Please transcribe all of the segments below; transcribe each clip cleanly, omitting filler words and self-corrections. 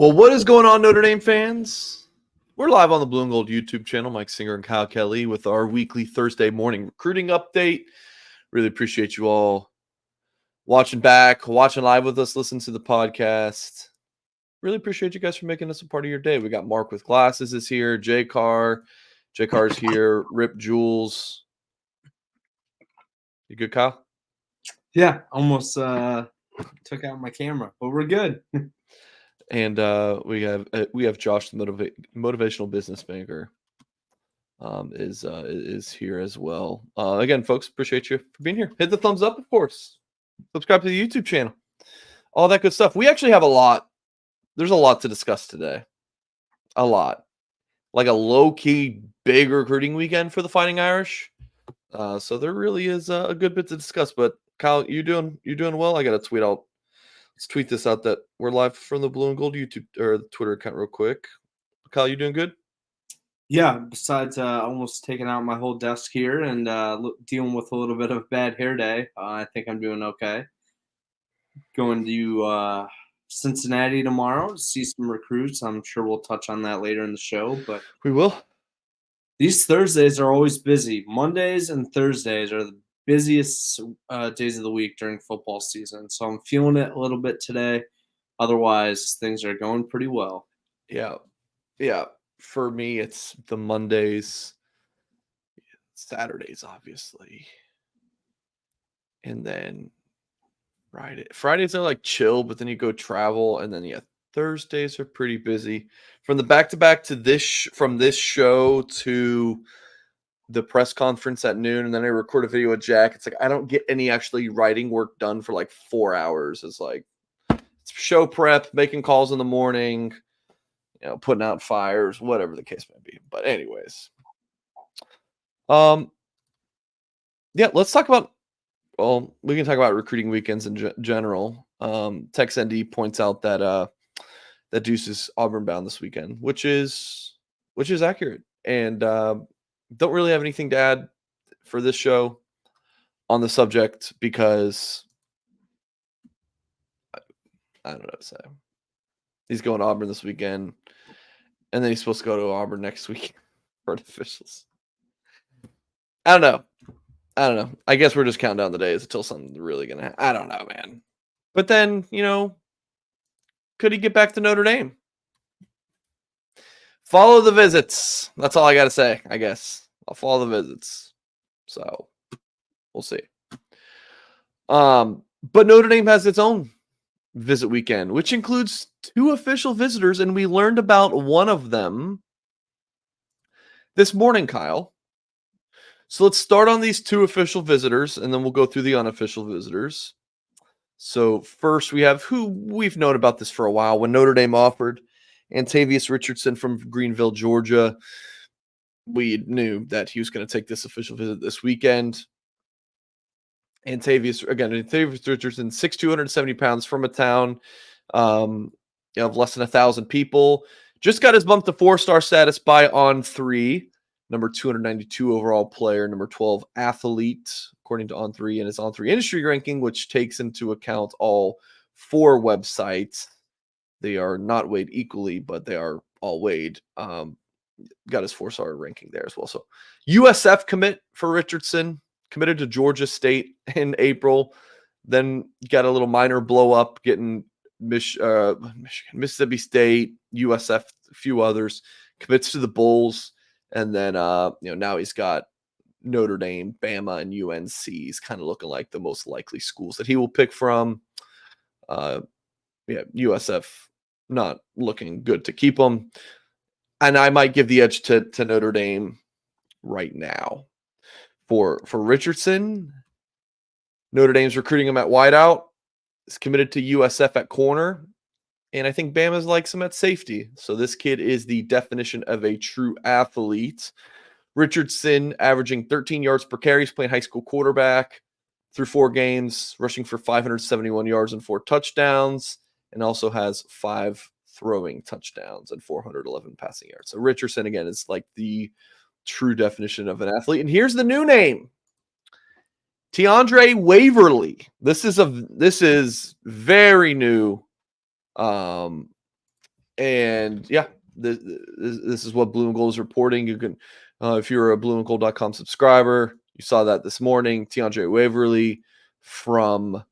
Well, what is going on, Notre Dame fans? We're live on the Blue and Gold YouTube channel, Mike Singer and Kyle Kelly, with our weekly Thursday morning recruiting update. Really appreciate you all watching back, watching live with us, listening to the podcast. Really appreciate you guys for making us a part of your day. We got Mark with glasses is here, J Car's here, Rip Jules. You good, Kyle? Yeah, almost took out my camera, but we're good. And we have Josh, the motivational business banker, is here as well. Again, folks, appreciate you for being here. Hit the thumbs up, of course. Subscribe to the YouTube channel. All that good stuff. We actually have a lot. There's a lot to discuss today. A lot. Like a low-key big recruiting weekend for the Fighting Irish. So there really is a good bit to discuss. But Kyle, you doing well? I got to tweet out. Let's tweet this out that we're live from the Blue and Gold YouTube or the Twitter account real quick. Kyle, you doing good? Yeah, besides almost taking out my whole desk here and dealing with a little bit of bad hair day, I think I'm doing okay. Going to Cincinnati tomorrow to see some recruits. I'm sure we'll touch on that later in the show, but we will. These Thursdays are always busy. Mondays and Thursdays are the busiest days of the week during football season. So I'm feeling it a little bit today. Otherwise, things are going pretty well. Yeah. For me, it's the Mondays, Saturdays, obviously. And then Fridays are like chill, but then you go travel. And then, Thursdays are pretty busy. From the back-to-back to from this show to the press conference at noon, and then I record a video with Jack. It's like I don't get any actually writing work done for like 4 hours. It's like show prep, making calls in the morning, putting out fires, whatever the case may be. But anyways, let's talk about. Well, we can talk about recruiting weekends in general. Tex ND points out that that Deuce is Auburn bound this weekend, which is accurate, and don't really have anything to add for this show on the subject because I don't know what to say. He's going to Auburn this weekend, and then he's supposed to go to Auburn next week for officials. I don't know. I guess we're just counting down the days until something's really going to happen. I don't know, man. But then, could he get back to Notre Dame? Follow the visits. That's all I got to say, I guess. I'll follow the visits. So, we'll see. But Notre Dame has its own visit weekend, which includes 2 official visitors, and we learned about one of them this morning, Kyle. So let's start on these 2 official visitors, and then we'll go through the unofficial visitors. So first, we have who we've known about this for a while. When Notre Dame offered Antavius Richardson from Greenville, Georgia, we knew that he was going to take this official visit this weekend. Antavius Richardson, 6'2", 270 pounds, from a town of less than 1,000 people. Just got his bump to 4-star status by On3. Number 292 overall player, number 12 athlete, according to On3, and his On3 industry ranking, which takes into account all 4 websites. They are not weighed equally, but they are all weighed. Got his 4-star ranking there as well. So USF commit for Richardson, committed to Georgia State in April, then got a little minor blow up, getting Michigan, Mississippi State, USF, a few others, commits to the Bulls. And then, now he's got Notre Dame, Bama, and UNC. He's kind of looking like the most likely schools that he will pick from. USF not looking good to keep him. And I might give the edge to Notre Dame right now. For Richardson, Notre Dame's recruiting him at wideout. Is committed to USF at corner. And I think Bama's likes him at safety. So this kid is the definition of a true athlete. Richardson averaging 13 yards per carry. He's playing high school quarterback through 4 games, rushing for 571 yards and 4 touchdowns, and also has 5 throwing touchdowns and 411 passing yards. So Richardson, again, is like the true definition of an athlete. And here's the new name. Tandre Waverly. This is very new And yeah, this is what Blue and Gold is reporting. You can, if you're a blueandgold.com subscriber, you saw that this morning. Tandre Waverly from,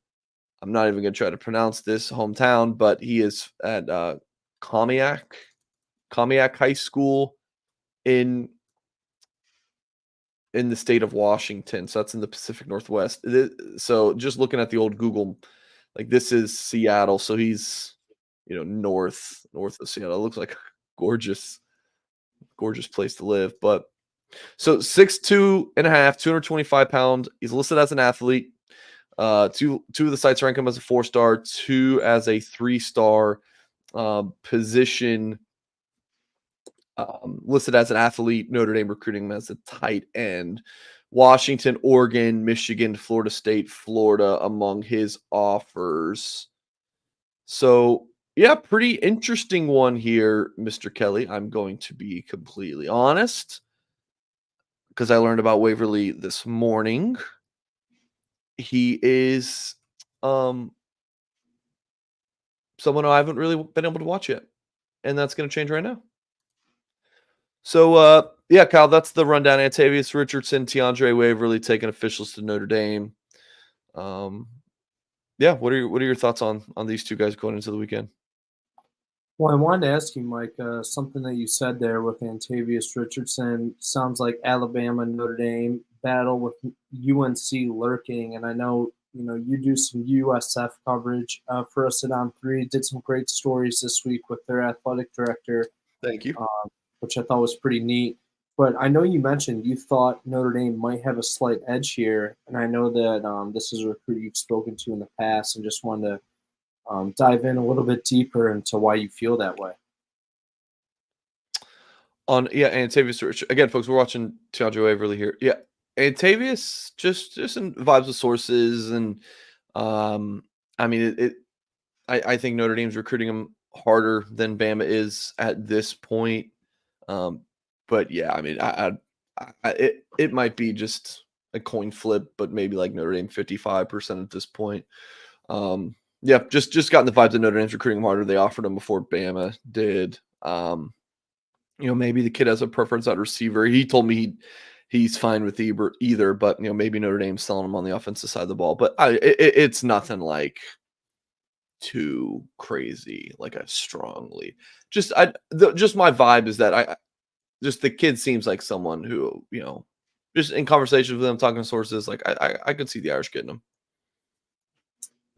I'm not even going to try to pronounce this hometown, but he is at Comiac High School in the state of Washington. So that's in the Pacific Northwest. So just looking at the old Google, like this is Seattle. So he's, north of Seattle. It looks like a gorgeous place to live. But so 6'2.5", 225 pounds. He's listed as an athlete. Two of the sites rank him as a 4-star, 2 as a 3-star position. Listed as an athlete, Notre Dame recruiting him as a tight end. Washington, Oregon, Michigan, Florida State, Florida among his offers. So, yeah, pretty interesting one here, Mr. Kelly. I'm going to be completely honest because I learned about Waverly this morning. He is someone I haven't really been able to watch yet, and that's going to change right now. So, yeah, Kyle, that's the rundown. Antavius, Richardson, Tandre Waverly taking officials to Notre Dame. Yeah, what are your thoughts on these two guys going into the weekend? Well, I wanted to ask you, Mike, something that you said there with Antavius Richardson sounds like Alabama and Notre Dame battle with UNC lurking, and I know you do some USF coverage for us at On3. Did some great stories this week with their athletic director. Thank you. Which I thought was pretty neat. But I know you mentioned you thought Notre Dame might have a slight edge here, and I know that this is a recruit you've spoken to in the past, and just wanted to dive in a little bit deeper into why you feel that way. Antavius Rich. Again, folks, we're watching Tandre Waverly here. Yeah, Antavius just in vibes with sources, and I mean I think Notre Dame's recruiting him harder than Bama is at this point. But yeah, I mean, it might be just a coin flip, but maybe like Notre Dame 55% at this point. Yeah, just gotten the vibes that Notre Dame's recruiting him harder. They offered him before Bama did. Maybe the kid has a preference at receiver. He told me he's fine with either, but maybe Notre Dame's selling him on the offensive side of the ball. But it's nothing like too crazy, like a strongly. Just my vibe is that just the kid seems like someone who, just in conversations with them, talking to sources, like I could see the Irish getting him.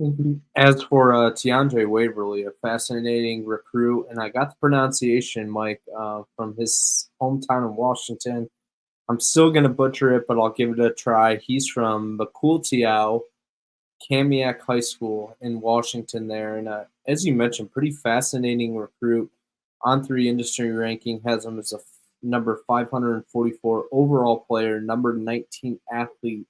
Mm-hmm. As for Tandre Waverly, a fascinating recruit, and I got the pronunciation, Mike, from his hometown in Washington. I'm still going to butcher it, but I'll give it a try. He's from Bakultiao, Kamiak High School in Washington there. And as you mentioned, pretty fascinating recruit. On3 industry ranking has him as a number 544 overall player, number 19 athlete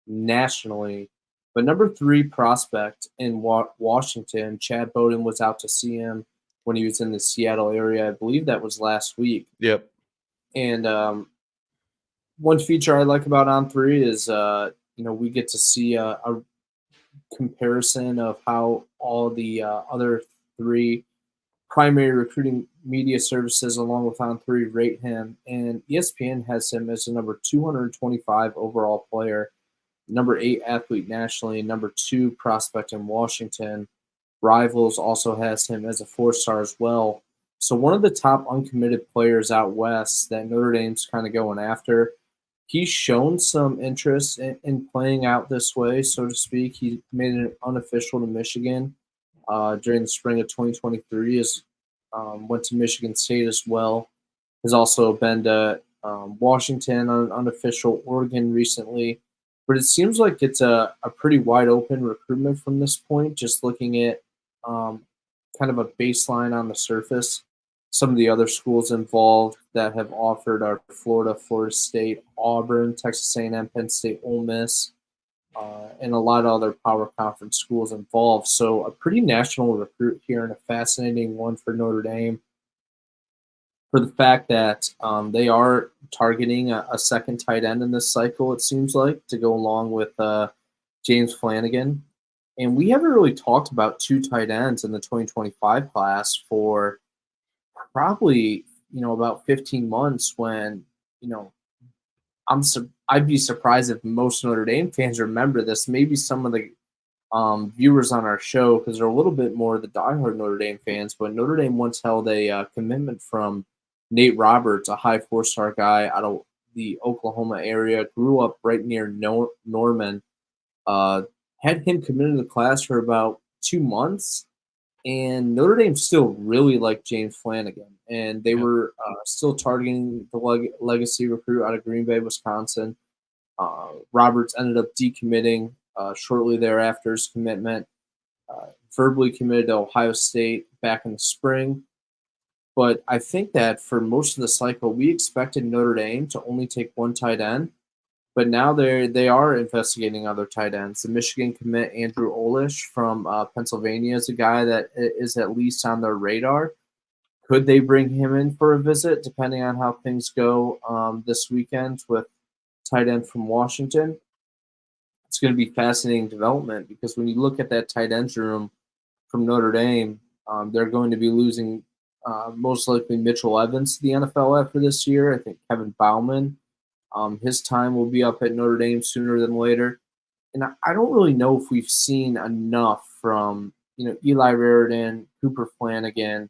nationally. But number 3 prospect in Washington, Chad Bowden was out to see him when he was in the Seattle area. I believe that was last week. Yep. And one feature I like about On3 is, we get to see a comparison of how all the other 3 primary recruiting media services along with On3 rate him. And ESPN has him as a number 225 overall player, number 8 athlete nationally, and number 2 prospect in Washington. Rivals also has him as a 4-star as well. So one of the top uncommitted players out west that Notre Dame's kind of going after. He's shown some interest in playing out this way, so to speak. He made it unofficial to Michigan during the spring of 2023. Went to Michigan State as well. Has also been to Washington on an unofficial, Oregon recently. But it seems like it's a pretty wide open recruitment from this point, just looking at kind of a baseline on the surface. Some of the other schools involved that have offered are Florida, Florida State, Auburn, Texas A&M, Penn State, Ole Miss, and a lot of other power conference schools involved. So a pretty national recruit here and a fascinating one for Notre Dame for the fact that they are targeting a second tight end in this cycle, it seems like, to go along with James Flanagan. And we haven't really talked about 2 tight ends in the 2025 class for probably, about 15 months when, you know, I'd be surprised if most Notre Dame fans remember this. Maybe some of the viewers on our show, because they're a little bit more the diehard Notre Dame fans, but Notre Dame once held a commitment from Nate Roberts, a high 4-star guy out of the Oklahoma area, grew up right near Norman, had him committed to the class for about 2 months, and Notre Dame still really liked James Flanagan, and they were still targeting the legacy recruit out of Green Bay, Wisconsin. Roberts ended up decommitting shortly thereafter his commitment, verbally committed to Ohio State back in the spring. But I think that for most of the cycle, we expected Notre Dame to only take one tight end, but now they are investigating other tight ends. The Michigan commit Andrew Olish from Pennsylvania is a guy that is at least on their radar. Could they bring him in for a visit, depending on how things go this weekend with tight end from Washington? It's going to be fascinating development, because when you look at that tight ends room from Notre Dame, they're going to be losing most likely Mitchell Evans to the NFL after this year. I think Kevin Bauman, his time will be up at Notre Dame sooner than later. And I don't really know if we've seen enough from Eli Raridan, Cooper Flanagan,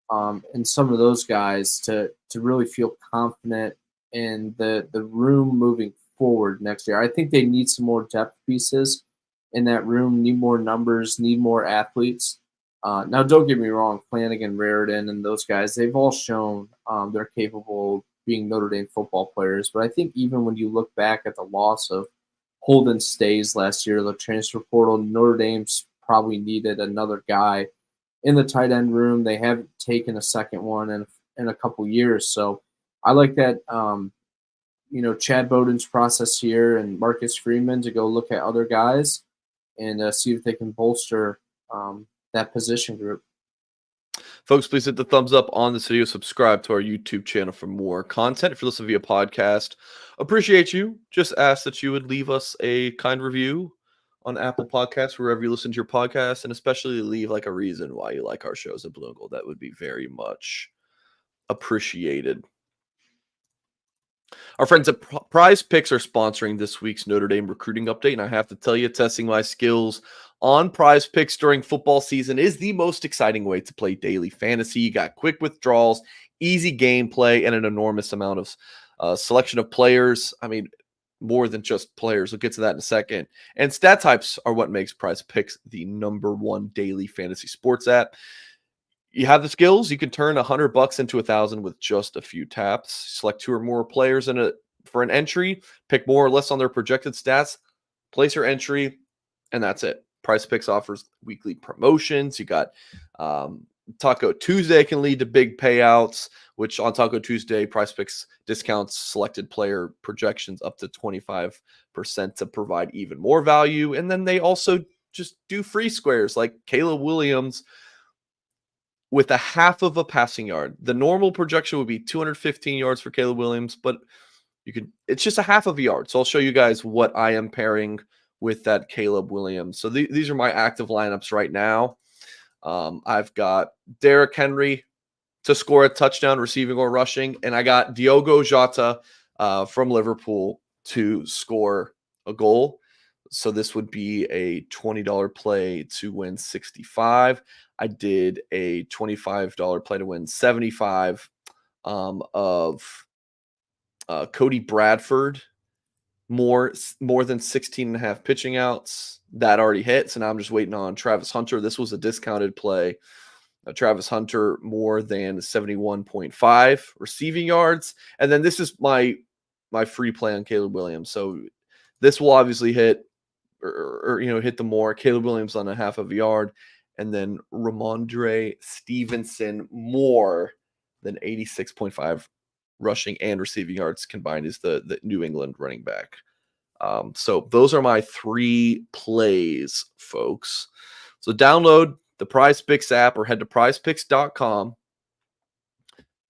and some of those guys to really feel confident in the room moving forward next year. I think they need some more depth pieces in that room, need more numbers, need more athletes. Now, don't get me wrong, Flanagan, Raridan, and those guys, they've all shown they're capable of being Notre Dame football players. But I think even when you look back at the loss of Holden Stays last year, the transfer portal, Notre Dame's probably needed another guy in the tight end room. They haven't taken a second one in a couple years. So I like that, Chad Bowden's process here and Marcus Freeman to go look at other guys and see if they can bolster that position group. Folks, please hit the thumbs up on this video. Subscribe to our YouTube channel for more content. If you're listening via podcast, appreciate you. Just ask that you would leave us a kind review on Apple Podcasts, wherever you listen to your podcast, and especially leave like a reason why you like our shows at Blue and Gold. That would be very much appreciated. Our friends at Prize Picks are sponsoring this week's Notre Dame recruiting update, and I have to tell you, testing my skills on Prize Picks during football season is the most exciting way to play daily fantasy. You got quick withdrawals, easy gameplay, and an enormous amount of selection of players. I mean, more than just players. We'll get to that in a second. And stat types are what makes Prize Picks the #1 daily fantasy sports app. You have the skills, you can turn $100 into $1,000 with just a few taps. Select 2 or more players for an entry, pick more or less on their projected stats, place your entry, and that's it. Prize Picks offers weekly promotions. You got Taco Tuesday can lead to big payouts, which on Taco Tuesday, Prize Picks discounts selected player projections up to 25% to provide even more value. And then they also just do free squares like Caleb Williams with a half of a passing yard. The normal projection would be 215 yards for Caleb Williams, but it's just a half of a yard. So I'll show you guys what I am pairing with that Caleb Williams. So these are my active lineups right now. I've got Derrick Henry to score a touchdown, receiving or rushing, and I got Diogo Jota from Liverpool to score a goal. So this would be a $20 play to win 65. I did a $25 play to win 75 of Cody Bradford, more than 16.5 pitching outs. That already hit. So now I'm just waiting on Travis Hunter. This was a discounted play. Travis Hunter more than 71.5 receiving yards. And then this is my free play on Caleb Williams. So this will obviously hit or hit the more. Caleb Williams on a half of a yard. And then Ramondre Stevenson more than 86.5 rushing and receiving yards combined is the New England running back. So those are my 3 plays, folks. So download the Prize Picks app or head to prizepicks.com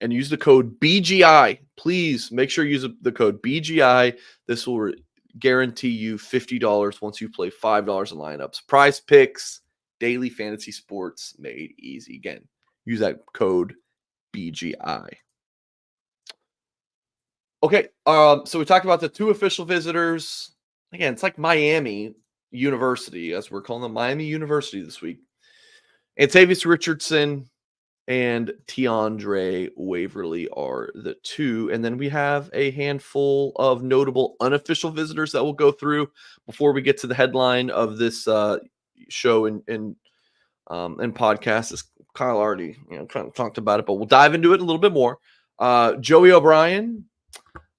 and use the code BGI. Please make sure you use the code BGI. This will guarantee you $50 once you play $5 in lineups. Prize Picks, daily fantasy sports made easy. Again, use that code BGI. Okay, so we talked about the 2 official visitors. Again, it's like Miami University, as we're calling them, Miami University this week. Antavius Richardson and Tandre Waverly are the 2. And then we have a handful of notable unofficial visitors that we'll go through before we get to the headline of this show and podcast. As Kyle already kind of talked about it, but we'll dive into it a little bit more. Joey OBrien,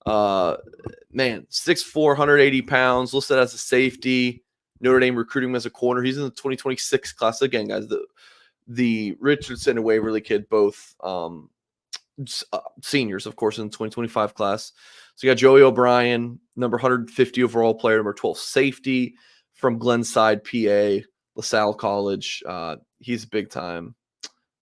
man, 6'4", 180 pounds, listed as a safety. Notre Dame recruiting him as a corner. He's in the 2026 class. Again, guys, the Richardson and Waverly kid, both seniors, of course, in the 2025 class. So you got Joey OBrien, number 150 overall player, number 12 safety from Glenside, PA, LaSalle College. He's big time.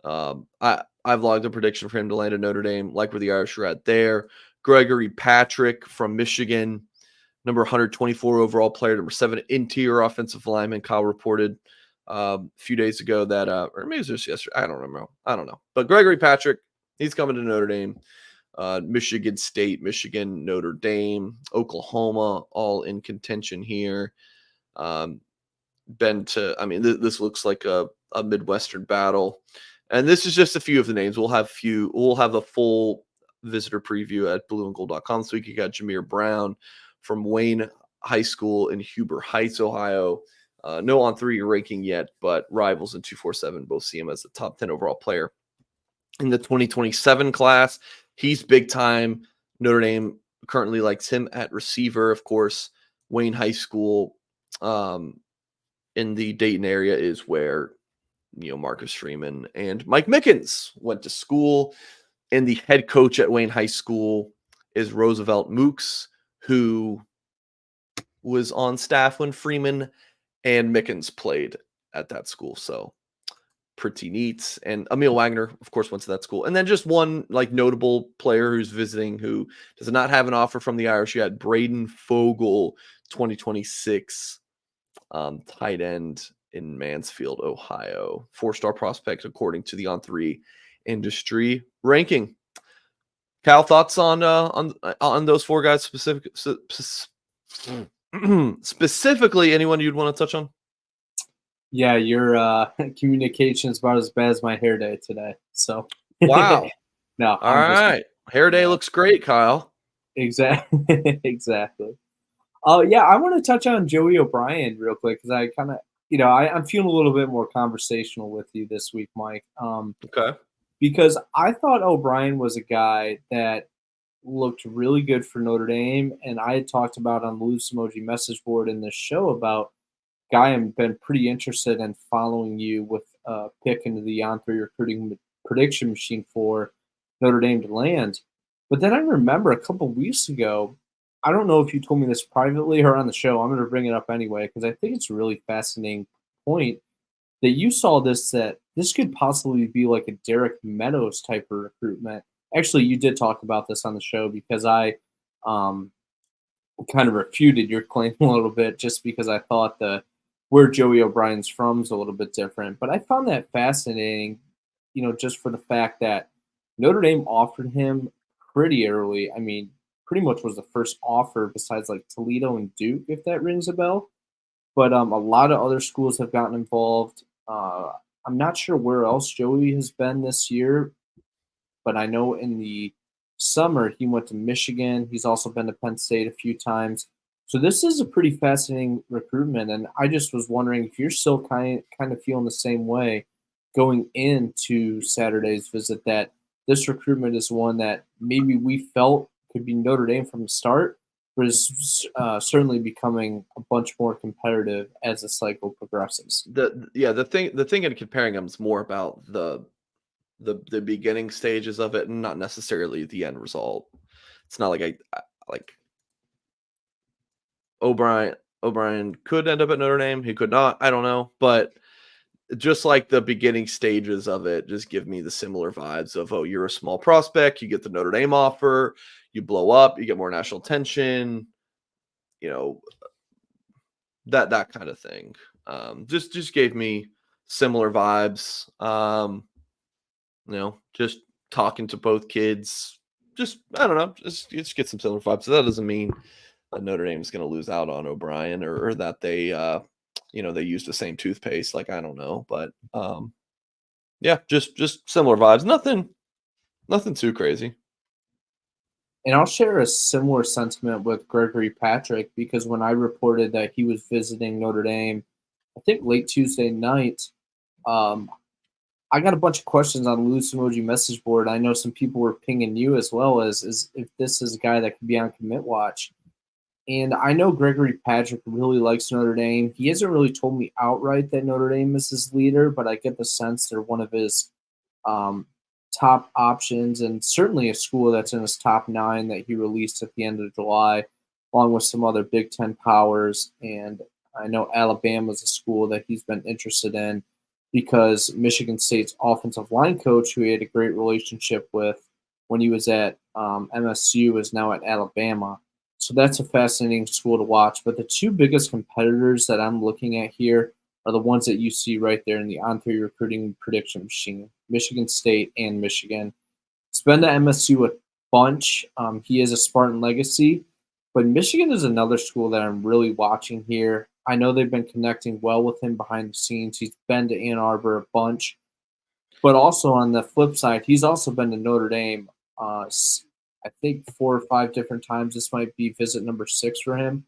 I've logged a prediction for him to land at Notre Dame, like where the Irish are at there. Gregory Patrick from Michigan, number 124 overall player, number 7 interior offensive lineman. Kyle reported a few days ago that, or maybe it was just yesterday. I don't know. But Gregory Patrick, he's coming to Notre Dame. Michigan State, Michigan, Notre Dame, Oklahoma, all in contention here. This looks like a Midwestern battle. And this is just a few of the names. We'll have a full visitor preview at blueandgold.com this week. You got Jameer Brown from Wayne High School in Huber Heights, Ohio. No on-3 ranking yet, but Rivals and 247 both see him as the top 10 overall player in the 2027 class. He's big time. Notre Dame currently likes him at receiver. Of course, Wayne High School in the Dayton area is where Marcus Freeman and Mike Mickens went to school. And the head coach at Wayne High School is Roosevelt Mooks, who was on staff when Freeman and Mickens played at that school. So pretty neat. And Emil Wagner, of course, went to that school. And then just one notable player who's visiting who does not have an offer from the Irish yet, Braden Fogel, 2026 tight end in Mansfield, Ohio. 4-star prospect according to the On3 industry ranking. Cal, thoughts on those 4 guys specifically? Anyone you'd want to touch on? Yeah, your communication is about as bad as my hair day today. So wow. No. All right. Hair day looks great, Kyle. Exactly. Exactly. Yeah, I want to touch on Joey OBrien real quick because I kind of, I'm feeling a little bit more conversational with you this week, Mike. Okay. Because I thought OBrien was a guy that looked really good for Notre Dame, and I had talked about on the Loose Emoji message board in this show about guy I've been pretty interested in following you with a pick into the On3 recruiting prediction machine for Notre Dame to land. But then I remember a couple weeks ago, I don't know if you told me this privately or on the show. I'm going to bring it up anyway because I think it's a really fascinating point that you saw that this could possibly be like a Derek Meadows type of recruitment. Actually, you did talk about this on the show because I kind of refuted your claim a little bit just because I thought where Joey OBrien's from is a little bit different. But I found that fascinating, just for the fact that Notre Dame offered him pretty early. I mean, pretty much was the first offer besides Toledo and Duke, if that rings a bell. But a lot of other schools have gotten involved. I'm not sure where else Joey has been this year, but I know in the summer he went to Michigan. He's also been to Penn State a few times. So this is a pretty fascinating recruitment, and I just was wondering if you're still kind of feeling the same way going into Saturday's visit, that this recruitment is one that maybe we felt could be Notre Dame from the start, but is certainly becoming a bunch more competitive as the cycle progresses. The thing in comparing them is more about the beginning stages of it and not necessarily the end result. It's not like OBrien could end up at Notre Dame. He could not. I don't know. But just like the beginning stages of it just give me the similar vibes of, oh, you're a small prospect. You get the Notre Dame offer. You blow up. You get more national attention. That kind of thing. Just gave me similar vibes. Just talking to both kids. Just, I don't know, just get some similar vibes. So that doesn't mean that Notre Dame is going to lose out on OBrien or that they, they use the same toothpaste. Like, I don't know. But, yeah, just similar vibes. Nothing too crazy. And I'll share a similar sentiment with Gregory Patrick because when I reported that he was visiting Notre Dame, I think late Tuesday night, I got a bunch of questions on the Loose Emoji message board. I know some people were pinging you as well as if this is a guy that could be on commit watch. And I know Gregory Patrick really likes Notre Dame. He hasn't really told me outright that Notre Dame is his leader, but I get the sense they're one of his top options, and certainly a school that's in his top 9 that he released at the end of July, along with some other Big Ten powers. And I know Alabama's a school that he's been interested in because Michigan State's offensive line coach, who he had a great relationship with when he was at MSU, is now at Alabama. So that's a fascinating school to watch. But the two biggest competitors that I'm looking at here are the ones that you see right there in the On3 recruiting prediction machine, Michigan State and Michigan. He's been to MSU a bunch. He has a Spartan legacy. But Michigan is another school that I'm really watching here. I know they've been connecting well with him behind the scenes. He's been to Ann Arbor a bunch. But also on the flip side, he's also been to Notre Dame, I think 4 or 5 different times. This might be visit number 6 for him.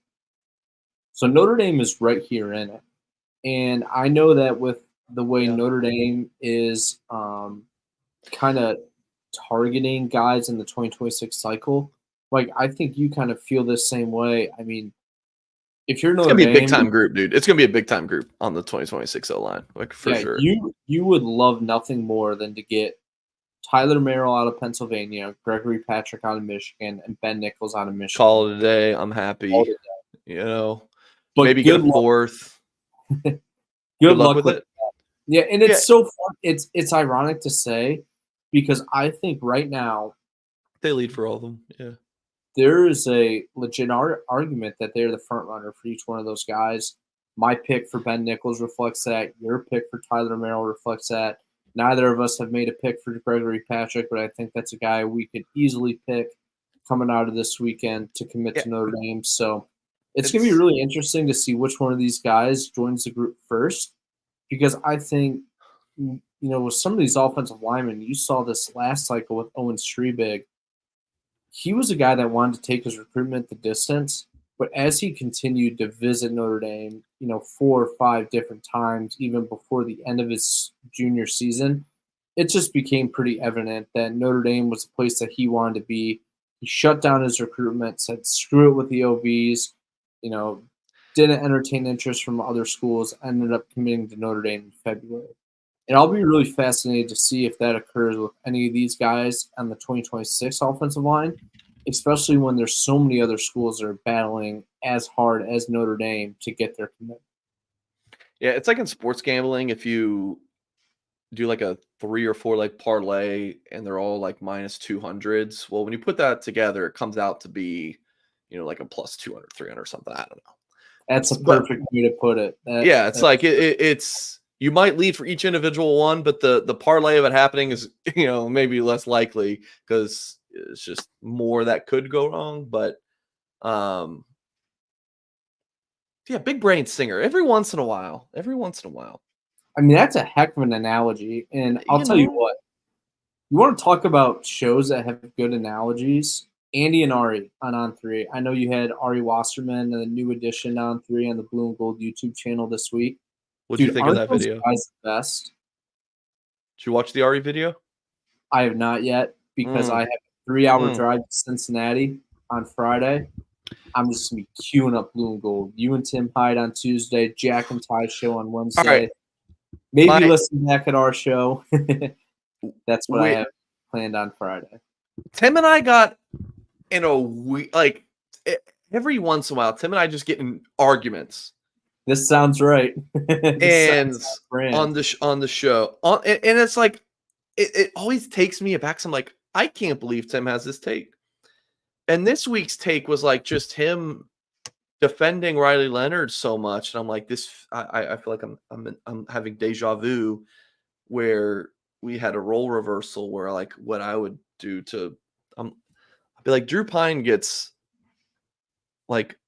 So Notre Dame is right here in it. And I know that with the way Notre Dame is kind of targeting guys in the 2026 cycle, like I think you kind of feel the same way. I mean, if you're Notre Dame, it's gonna be a big time group, dude. It's gonna be a big time group on the 2026 O line, like for sure. You would love nothing more than to get Tyler Merrill out of Pennsylvania, Gregory Patrick out of Michigan, and Ben Nichols out of Michigan. Call it a day. I'm happy. But maybe get a 4th. Good luck with it. Yeah, and it's so fun. It's ironic to say because I think right now they lead for all of them. Yeah. There is a legit argument that they're the front runner for each one of those guys. My pick for Ben Nichols reflects that. Your pick for Tyler Merrill reflects that. Neither of us have made a pick for Gregory Patrick, but I think that's a guy we could easily pick coming out of this weekend to commit to Notre Dame. So it's going to be really interesting to see which one of these guys joins the group first, because I think, with some of these offensive linemen, you saw this last cycle with Owen Strebig. He was a guy that wanted to take his recruitment the distance, but as he continued to visit Notre Dame, 4 or 5 different times, even before the end of his junior season, it just became pretty evident that Notre Dame was the place that he wanted to be. He shut down his recruitment, said screw it with the OBs, didn't entertain interest from other schools, ended up committing to Notre Dame in February. And I'll be really fascinated to see if that occurs with any of these guys on the 2026 offensive line, especially when there's so many other schools that are battling as hard as Notre Dame to get their commitment. Yeah, it's like in sports gambling, if you do like a 3 or 4 leg parlay and they're all like minus 200s. Well, when you put that together, it comes out to be, like a plus 200, 300 or something. I don't know. That's a perfect way to put it. It's like it's you might lead for each individual one, but the parlay of it happening is, maybe less likely because it's just more that could go wrong. But big brain singer every once in a while. I mean, that's a heck of an analogy. And I'll tell you what, you want to talk about shows that have good analogies? Andy and Ari on On3. I know you had Ari Wasserman and the new edition On3 on the Blue and Gold YouTube channel this week. What do you think of that video? Guys the best? Did you watch the Ari video? I have not yet because I have a 3-hour drive to Cincinnati on Friday. I'm just going to be queuing up Blue and Gold. You and Tim Hyde on Tuesday, Jack and Ty show on Wednesday. All right. Maybe listen back at our show. That's what I have planned on Friday. Tim and I got in a week, like every once in a while, Tim and I just get in arguments. This sounds right. And on the show, and it's like it always takes me aback. So I'm like, I can't believe Tim has this take. And this week's take was like just him defending Riley Leonard so much, and I'm like, this. I feel like I'm having deja vu, where we had a role reversal where like what I would do to I'd be like, Drew Pine gets like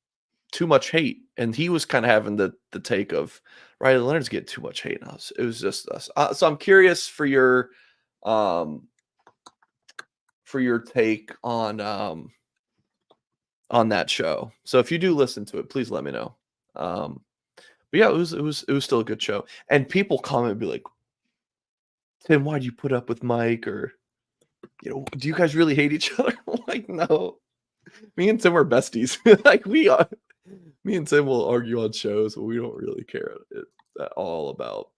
too much hate, and he was kind of having the take of Riley Leonard's get too much hate. And it was just us. So I'm curious for your take on that show. So if you do listen to it, please let me know. But yeah, it was still a good show. And people comment and be like, Tim, why'd you put up with Mike? Or, do you guys really hate each other? I'm like, no. Me and Tim are besties. Like we are. Me and Tim will argue on shows, but we don't really care at all about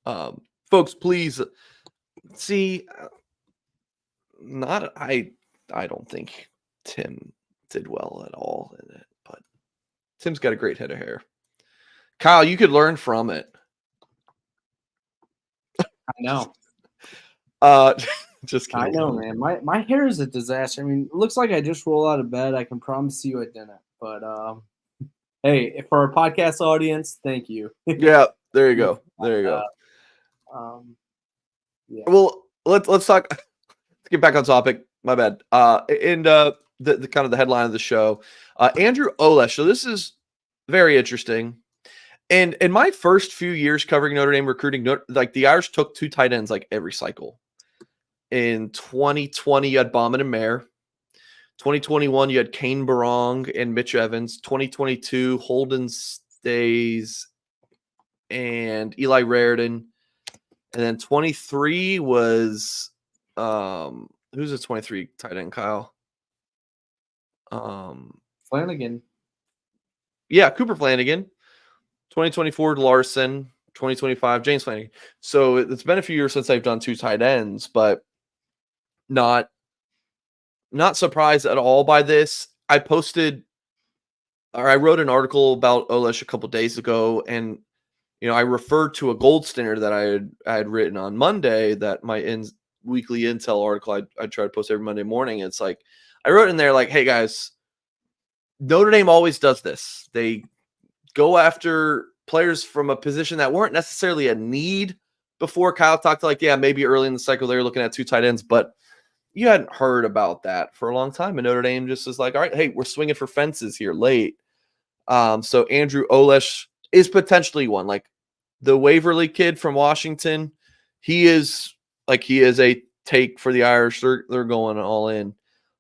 it. Folks, please see. I don't think Tim did well at all in it, but Tim's got a great head of hair. Kyle, you could learn from it. I know. Just kidding. I know, man. My hair is a disaster. I mean, it looks like I just roll out of bed. I can promise you I didn't. But hey, for our podcast audience, thank you. Yeah, there you go. There you go. Yeah. Well, let's talk. Let's get back on topic. My bad. And the kind of the headline of the show, Andrew Olesh. So this is very interesting. And in my first few years covering Notre Dame recruiting, like the Irish took 2 tight ends like every cycle. In 2020, you had Bauman and Mayer. 2021, you had Kane Barong and Mitch Evans. 2022, Holden Stays and Eli Raridan. And then 23 was who's the 23 tight end, Kyle? Flanagan. Yeah, Cooper Flanagan. 2024, Larson. 2025, James Flanagan. So it's been a few years since I've done 2 tight ends, but not surprised at all by this. I wrote an article about Olesh a couple days ago, and I referred to a gold standard that I had written on Monday, that my weekly intel article I try to post every Monday morning. It's like I wrote in there like, hey guys, Notre Dame always does this. They go after players from a position that weren't necessarily a need before. Kyle talked like, yeah, maybe early in the cycle they were looking at 2 tight ends, but you hadn't heard about that for a long time. And Notre Dame just is like, all right, hey, we're swinging for fences here late. So Andrew Olesh is potentially one. Like the Waverly kid from Washington, he is a take for the Irish. They're going all in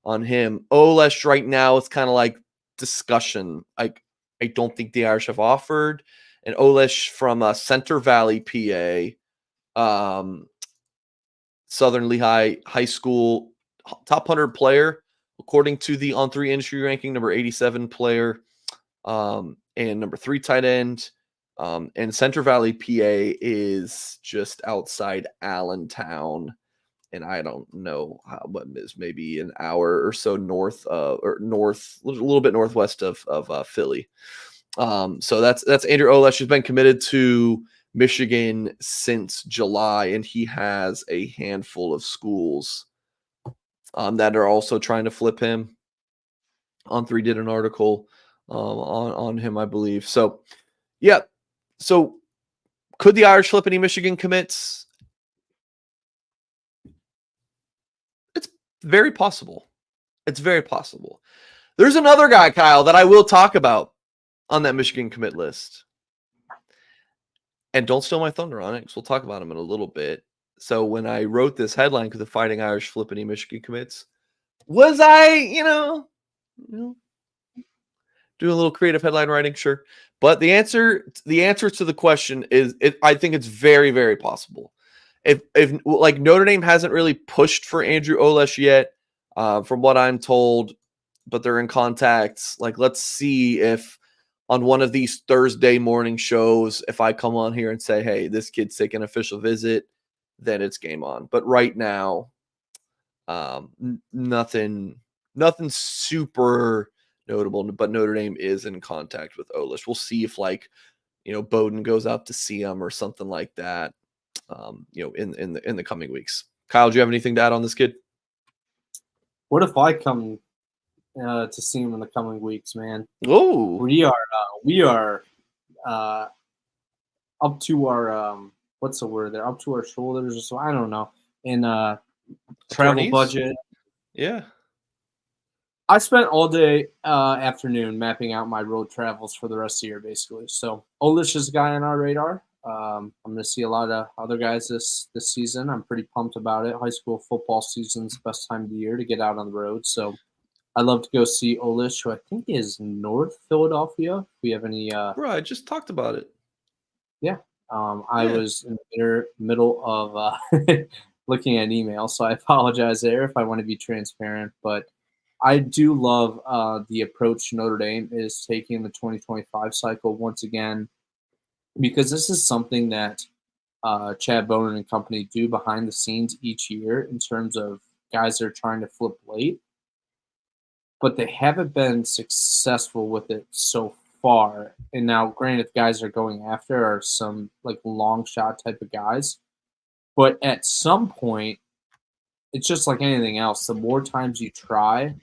on him. Olesh right now, it's kind of like discussion. Like I don't think the Irish have offered. And Olesh from Center Valley, PA, Southern Lehigh High School, top 100 player, according to the On3 industry ranking, number 87 player, and number 3 tight end. And Center Valley, PA is just outside Allentown. And I don't know what is maybe an hour or so north, a little bit northwest of Philly. So that's Andrew Olesh. Has been committed to Michigan since July, and he has a handful of schools that are also trying to flip him. On3 did an article on him, I believe. So, yeah. So, could the Irish flip any Michigan commits? It's very possible. It's very possible. There's another guy, Kyle, that I will talk about on that Michigan commit list. And don't steal my thunder on it, because we'll talk about him in a little bit. So when I wrote this headline, because the Fighting Irish flip any Michigan commits, was I, doing a little creative headline writing? Sure. But the answer to the question is, I think it's very, very possible. If like Notre Dame hasn't really pushed for Andrew Olesh yet, from what I'm told, but they're in contact. Like, let's see if on one of these Thursday morning shows, if I come on here and say, hey, this kid's taking an official visit, then it's game on. But right now, nothing super notable, but Notre Dame is in contact with Olesh. We'll see if Bowden goes out to see him or something like that, in the coming weeks. Kyle, do you have anything to add on this kid? What if I come to see him in the coming weeks, man? Oh, we are up to our what's the word there? Up to our shoulders or so. I don't know. In travel Attorneys? budget. Yeah. I spent all day afternoon mapping out my road travels for the rest of the year, basically. So Olish is a guy on our radar. I'm going to see a lot of other guys this season. I'm pretty pumped about it. High school football season's the best time of the year to get out on the road. So I'd love to go see Olish, who I think is North Philadelphia. If we have any Bro, I just talked about it. yeah. I Yeah. was in the middle of looking at an email, so I apologize there if I want to be transparent. But I do love the approach Notre Dame is taking the 2025 cycle once again, because this is something that Chad Bonin and company do behind the scenes each year in terms of guys that are trying to flip late, but they haven't been successful with it so far. And now, granted, the guys they're going after are some like long shot type of guys, but at some point, it's just like anything else. The more times you try,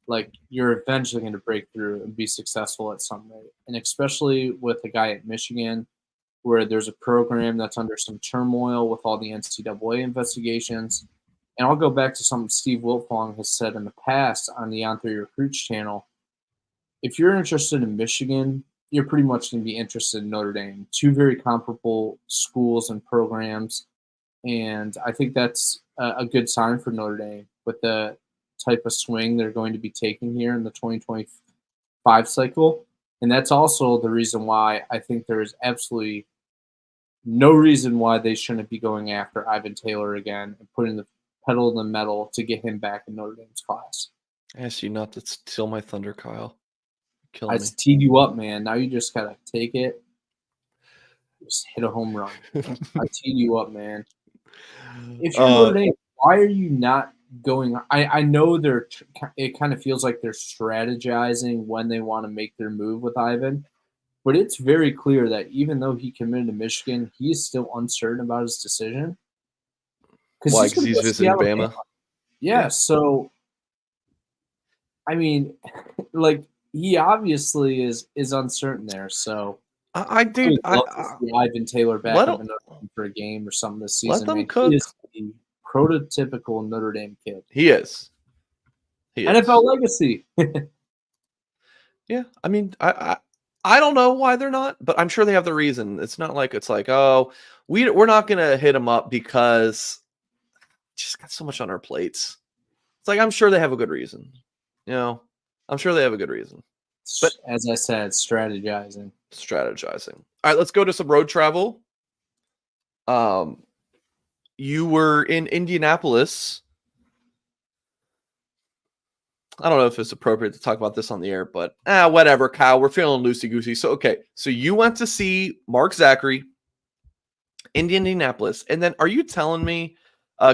like you're eventually going to break through and be successful at some rate. And especially with a guy at Michigan, where there's a program that's under some turmoil with all the NCAA investigations. And I'll go back to something Steve Wiltfong has said in the past on the On3 Recruits channel. If you're interested in Michigan, you're pretty much going to be interested in Notre Dame. Two very comparable schools and programs. And I think that's a good sign for Notre Dame with the type of swing they're going to be taking here in the 2025 cycle. And that's also the reason why I think there is absolutely no reason why they shouldn't be going after Ivan Taylor again and putting the pedal to the metal to get him back in Notre Dame's class. I asked you not to steal my thunder, Kyle. Kill I me. teed you up, man. Now you just gotta take it. Just hit a home run. I teed you up, man. If you're Notre Dame, why are you not going? I know it kind of feels like they're strategizing when they want to make their move with Ivan, but it's very clear that even though he committed to Michigan, he is still uncertain about his decision. Why? He's Because going to he's go see visiting Alabama. Bama. Yeah, so I mean, like he obviously is uncertain there. So I I dude, would love to see Ivan Taylor back let up him, in Notre Dame for a game or something this let season. them Man, he cook. is the prototypical Notre Dame kid. He is. He is. NFL legacy. Yeah, I mean, I don't know why they're not, but I'm sure they have the reason. It's not like it's like, oh, we're not gonna hit them up because just got so much on our plates. It's like I'm sure they have a good reason. You know, I'm sure they have a good reason. But As I said, strategizing. Strategizing. All right, let's go to some road travel. You were in Indianapolis. I don't know if it's appropriate to talk about this on the air, but whatever, Kyle. We're feeling loosey-goosey. So, okay. So you went to see Mark Zachary in Indianapolis. And then are you telling me,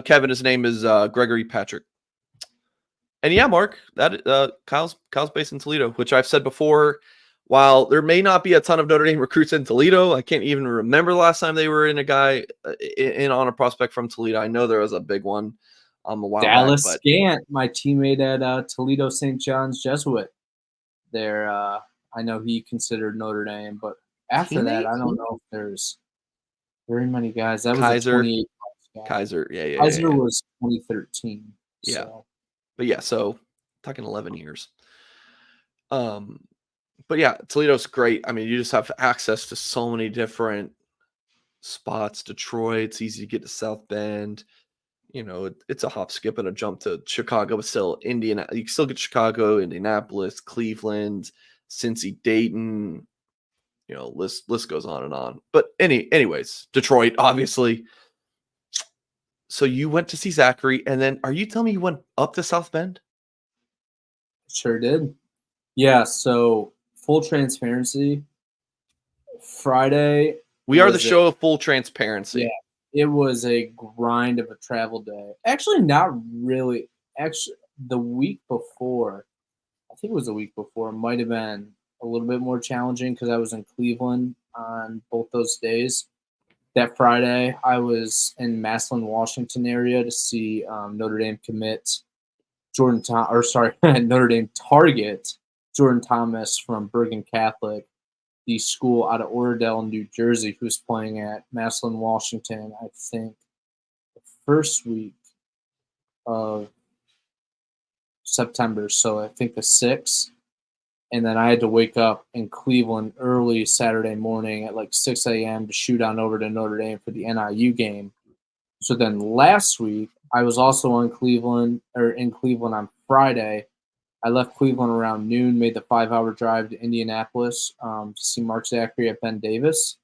Kevin, his name is Gregory Patrick. And yeah, Mark, that Kyle's based in Toledo, which I've said before. While there may not be a ton of Notre Dame recruits in Toledo, I can't even remember the last time they were in a guy in on a prospect from Toledo. I know there was a big one a while Dallas back, Scant, my teammate at Toledo St. John's Jesuit. There, I know he considered Notre Dame, but after that, I don't know if there's very many guys. That was Kaiser, a 28 guy. Kaiser, yeah. Kaiser was 2013. Yeah. So. But yeah, so talking 11 years. But yeah, Toledo's great. I mean, you just have access to so many different spots. Detroit, it's easy to get to South Bend. You know, it's a hop, skip, and a jump to Chicago, but still Indiana. You can still get Chicago, Indianapolis, Cleveland, Cincy, Dayton. You know, list goes on and on. But anyways, Detroit, obviously. So you went to see Zachary, and then are you telling me you went up to South Bend? Sure did. Yeah, so full transparency, Friday. We are the show of full transparency. Yeah, it was a grind of a travel day. Actually, not really. Actually, the week before, I think it was the week before, might have been a little bit more challenging because I was in Cleveland on both those days. That Friday, I was in Massillon, Washington area to see Notre Dame commit Notre Dame target Jordan Thomas from Bergen Catholic. the school out of Oradell, New Jersey, who's playing at Massillon, Washington, I think the first week of September. So I think the 6th. And then I had to wake up in Cleveland early Saturday morning at like 6 a.m. to shoot on over to Notre Dame for the NIU game. So then last week, I was also in Cleveland on Friday. I left Cleveland around noon, made the 5-hour drive to Indianapolis to see Mark Zachary at Ben Davis.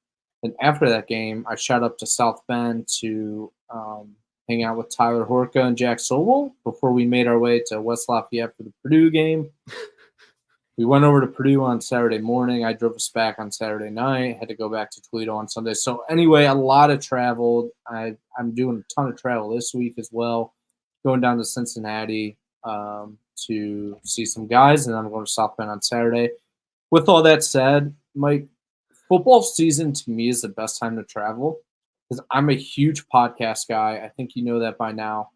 And after that game, I shot up to South Bend to hang out with Tyler Horka and Jack Sobel before we made our way to West Lafayette for the Purdue game. We went over to Purdue on Saturday morning. I drove us back on Saturday night. Had to go back to Toledo on Sunday. So anyway, a lot of travel. I'm doing a ton of travel this week as well. Going down to Cincinnati to see some guys, and then I'm going to South Bend on Saturday. With all that said, Mike, football season to me is the best time to travel because I'm a huge podcast guy. I think you know that by now.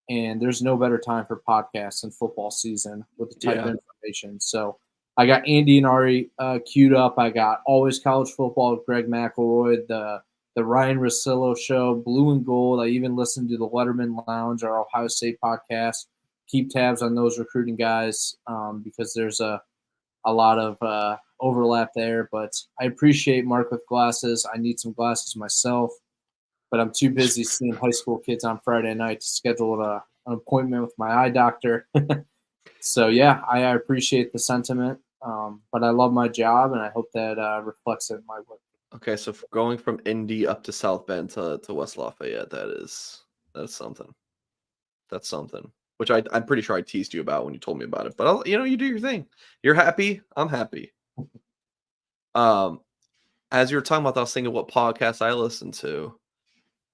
And there's no better time for podcasts than football season with the type of information. So I got Andy and Ari queued up. I got Always College Football with Greg McElroy, the Ryan Russillo Show, Blue and Gold. I even listened to the Letterman Lounge, our Ohio State podcast. Keep tabs on those recruiting guys because there's a lot of overlap there. But I appreciate Mark with glasses. I need some glasses myself, but I'm too busy seeing high school kids on Friday night to schedule an appointment with my eye doctor. So, yeah, I appreciate the sentiment, but I love my job, and I hope that reflects it in my work. Okay, so going from Indy up to South Bend to West Lafayette, that's something. That's something, which I'm pretty sure I teased you about when you told me about it. But, you do your thing. You're happy. I'm happy. As you were talking about that, I was thinking what podcast I listened to.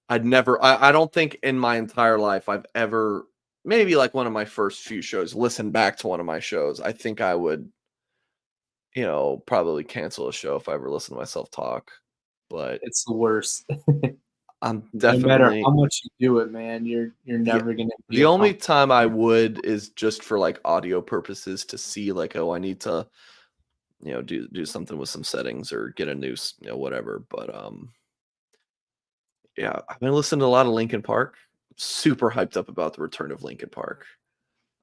I don't think in my entire life I've ever, maybe like one of my first few shows, listened back to one of my shows. I think I would, probably cancel a show if I ever listen to myself talk. But it's the worst. I'm definitely, no matter how much you do it, man, you're never gonna. The only time I would is just for like audio purposes to see like, oh, I need to, do something with some settings or get a new, whatever. But yeah, I've been listening to a lot of Linkin Park. Super hyped up about the return of Linkin Park.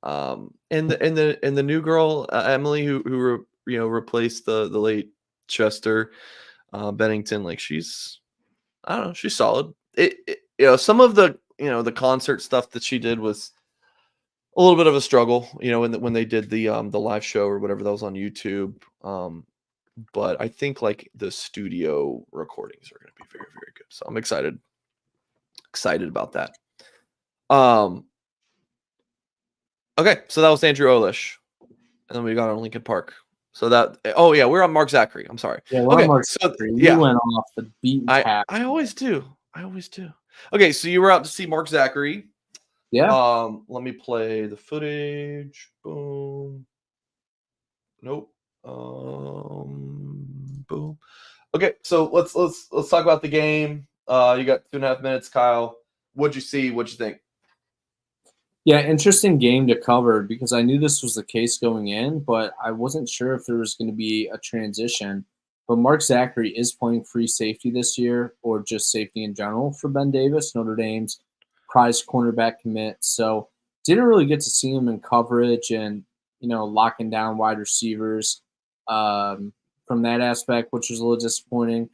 And the new girl Emily who replaced the late Chester Bennington. Like she's, I don't know, she's solid. Some of the the concert stuff that she did was a little bit of a struggle. When they did the live show or whatever that was on YouTube. But I think like the studio recordings are going to be very, very good. So I'm excited about that. Okay, so that was Andrew Olish, and then we got on Linkin Park. So that, we're on Mark Zachary. I'm sorry. Yeah, we're on Mark Zachary. You went off the beaten path. I always do. Okay, so you were out to see Mark Zachary. Yeah. Let me play the footage. Boom. Nope. Boom. Okay, so let's talk about the game. You got 2.5 minutes, Kyle. What'd you see? What'd you think? Yeah, interesting game to cover because I knew this was the case going in, but I wasn't sure if there was going to be a transition. But Mark Zachary is playing free safety this year, or just safety in general for Ben Davis, Notre Dame's prized cornerback commit. So didn't really get to see him in coverage and locking down wide receivers from that aspect, which was a little disappointing.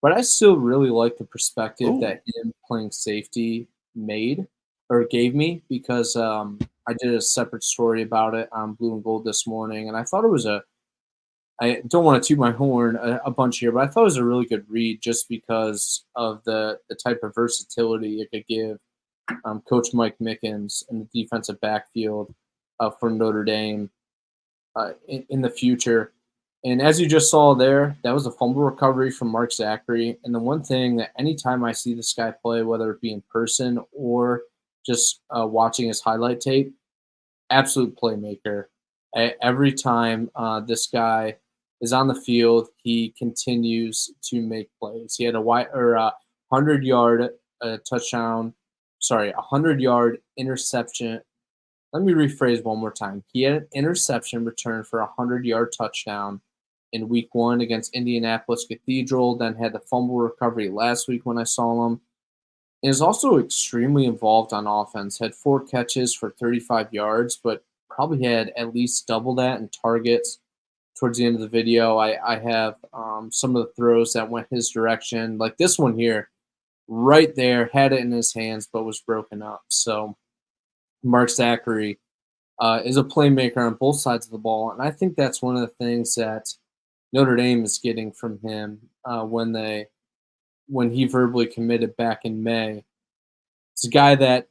But I still really like the perspective that him playing safety gave me because I did a separate story about it on Blue and Gold this morning, and I thought it was I don't want to toot my horn a bunch here, but I thought it was a really good read just because of the type of versatility it could give Coach Mike Mickens in the defensive backfield for Notre Dame in the future. And as you just saw there, that was a fumble recovery from Mark Zachary. And the one thing that anytime I see this guy play, whether it be in person or just watching his highlight tape, absolute playmaker. Every time this guy is on the field, he continues to make plays. He had a 100-yard touchdown. Sorry, 100-yard interception. Let me rephrase one more time. He had an interception return for a 100-yard touchdown in week 1 against Indianapolis Cathedral, then had the fumble recovery last week when I saw him. He is also extremely involved on offense. Had 4 catches for 35 yards, but probably had at least double that in targets. Towards the end of the video, I have some of the throws that went his direction. Like this one here, right there, had it in his hands, but was broken up. So Mark Zachary is a playmaker on both sides of the ball, and I think that's one of the things that Notre Dame is getting from him when he verbally committed back in May. It's a guy that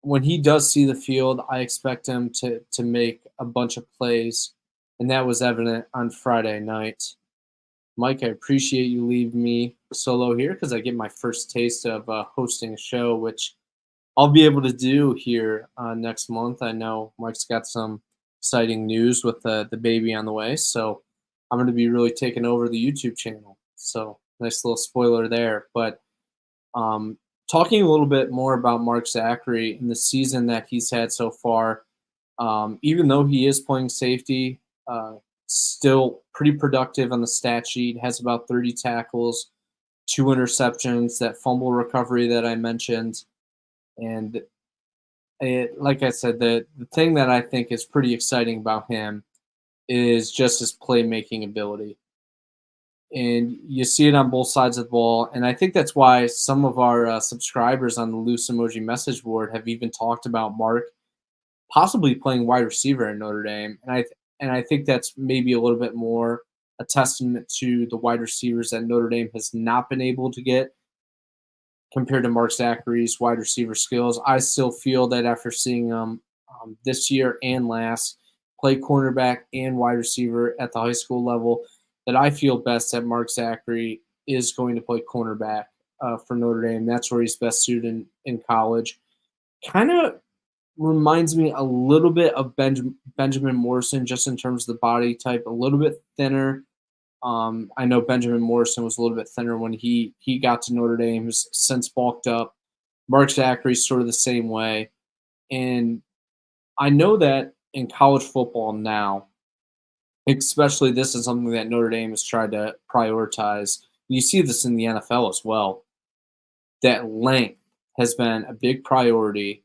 when he does see the field, I expect him to make a bunch of plays, and that was evident on Friday night. Mike, I appreciate you leaving me solo here because I get my first taste of hosting a show, which I'll be able to do here next month. I know Mike's got some exciting news with the baby on the way, so I'm going to be really taking over the YouTube channel. So nice little spoiler there. But talking a little bit more about Mark Zachary and the season that he's had so far, even though he is playing safety, still pretty productive on the stat sheet, has about 30 tackles, 2 interceptions, that fumble recovery that I mentioned. And like I said, the thing that I think is pretty exciting about him is just his playmaking ability. And you see it on both sides of the ball. And I think that's why some of our subscribers on the Loose Emoji message board have even talked about Mark possibly playing wide receiver in Notre Dame. And I think that's maybe a little bit more a testament to the wide receivers that Notre Dame has not been able to get compared to Mark Zachary's wide receiver skills. I still feel that after seeing him this year and last play cornerback and wide receiver at the high school level, that I feel best that Mark Zachary is going to play cornerback for Notre Dame. That's where he's best suited in college. Kind of reminds me a little bit of Benjamin Morrison, just in terms of the body type, a little bit thinner. I know Benjamin Morrison was a little bit thinner when he got to Notre Dame. Has since bulked up. Mark Zachary's sort of the same way. And I know that in college football now, especially this is something that Notre Dame has tried to prioritize. You see this in the NFL as well, that length has been a big priority,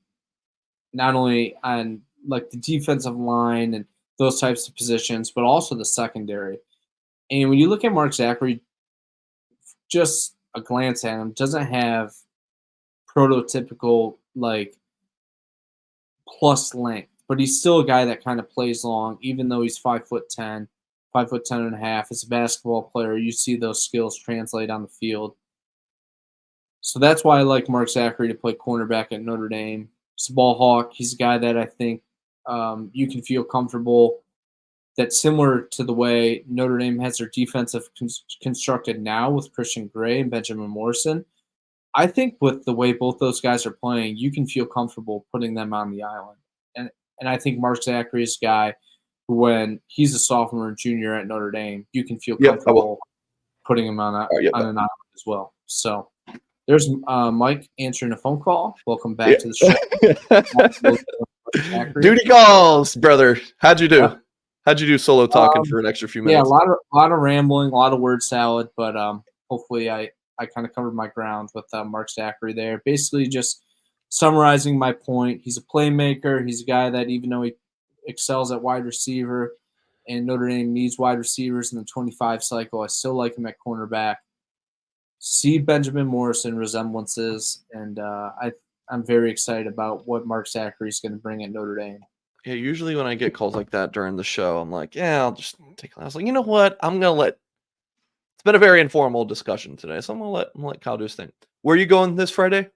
not only on like the defensive line and those types of positions, but also the secondary. And when you look at Mark Zachary, just a glance at him, doesn't have prototypical like plus length, but he's still a guy that kind of plays long, even though he's 5'10", 5'10" and a half. As a basketball player, you see those skills translate on the field. So that's why I like Mark Zachary to play cornerback at Notre Dame. He's a ball hawk. He's a guy that I think you can feel comfortable. That's similar to the way Notre Dame has their defensive constructed now with Christian Gray and Benjamin Morrison. I think with the way both those guys are playing, you can feel comfortable putting them on the island. And I think Mark Zachary is a guy who, when he's a sophomore and junior at Notre Dame, you can feel comfortable putting him on an island as well. So there's Mike answering a phone call. Welcome back to the show. Duty calls, brother. How'd you do? How'd you do solo talking for an extra few minutes? Yeah, a lot of rambling, a lot of word salad, but hopefully I kind of covered my ground with Mark Zachary there. Basically just summarizing my point, he's a playmaker. He's a guy that even though he excels at wide receiver and Notre Dame needs wide receivers in the 25 cycle, I still like him at cornerback. See Benjamin Morrison resemblances, and I'm very excited about what Mark Zachary is going to bring at Notre Dame. Yeah, usually when I get calls like that during the show, I'm like, yeah, I'll just take it. I was like, you know what? I'm going to let – it's been a very informal discussion today, so I'm going to let Kyle do his thing. Where are you going this Friday?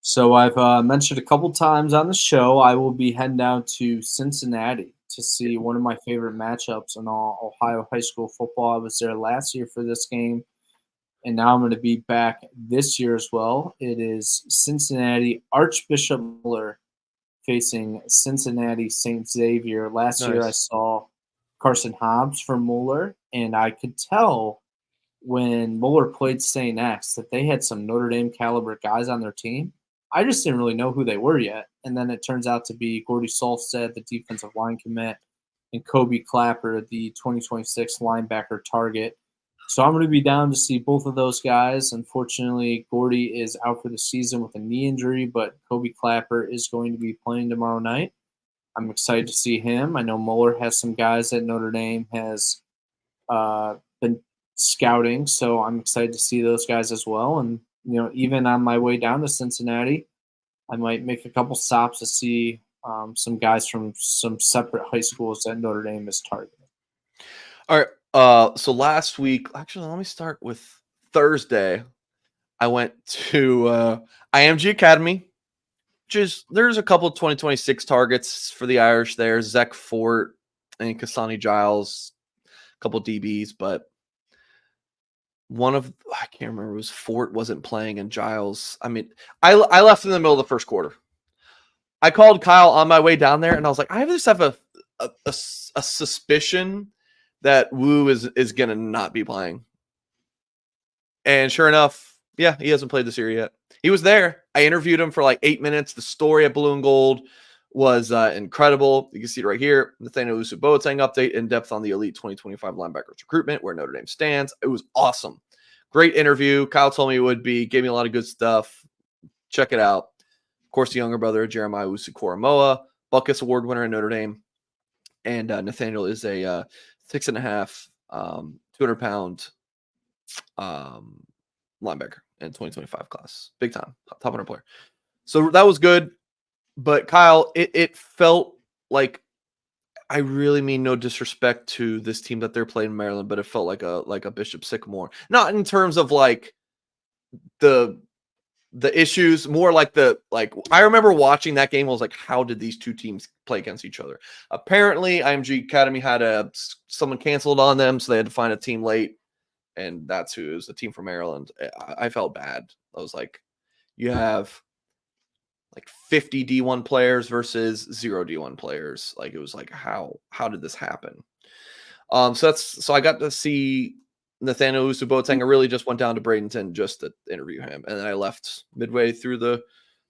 So I've mentioned a couple times on the show I will be heading down to Cincinnati to see one of my favorite matchups in all Ohio high school football. I was there last year for this game, and now I'm going to be back this year as well. It is Cincinnati Archbishop Mueller facing Cincinnati St. Xavier. Last year I saw Carson Hobbs for Mueller, and I could tell when Mueller played St. X that they had some Notre Dame caliber guys on their team. I just didn't really know who they were yet. And then it turns out to be Gordy Solstead, the defensive line commit, and Kobe Clapper, the 2026 linebacker target. So I'm going to be down to see both of those guys. Unfortunately, Gordy is out for the season with a knee injury, but Kobe Clapper is going to be playing tomorrow night. I'm excited to see him. I know Mueller has some guys that Notre Dame has been scouting, so I'm excited to see those guys as well. And, even on my way down to Cincinnati, I might make a couple stops to see some guys from some separate high schools that Notre Dame is targeting. All right. So last week, actually, let me start with Thursday. I went to IMG Academy, there's a couple of 2026 targets for the Irish there. Zach Fort and Kasani Giles, a couple of DBs, but I can't remember, it was Fort wasn't playing and Giles. I mean, I left in the middle of the first quarter. I called Kyle on my way down there, and I was like, I just have a suspicion that Wu is going to not be playing. And sure enough, yeah, he hasn't played this year yet. He was there. I interviewed him for like 8 minutes. The story at Blue and Gold was incredible. You can see it right here. Nathaniel Boateng update in depth on the elite 2025 linebackers recruitment, where Notre Dame stands. It was awesome. Great interview. Kyle told me it would be. Gave me a lot of good stuff. Check it out. Of course, the younger brother, Jeremiah Usu-Koromoa, Buckus Award winner at Notre Dame. And Nathaniel is a 6.5, 200-pound linebacker in 2025 class. Big time. Top 100 player. So that was good. But Kyle, it felt like, I really mean no disrespect to this team that they're playing in Maryland, but it felt like a Bishop Sycamore. Not in terms of like the issues, more like I remember watching that game. I was like, how did these two teams play against each other? Apparently, IMG Academy had someone canceled on them, so they had to find a team late, and that's who it was, a team from Maryland. I felt bad. I was like, you have like 50 D1 players versus 0 D1 players. Like, it was like, how did this happen? So I got to see Nathaniel Usu-Boateng. I really just went down to Bradenton just to interview him. And then I left midway through the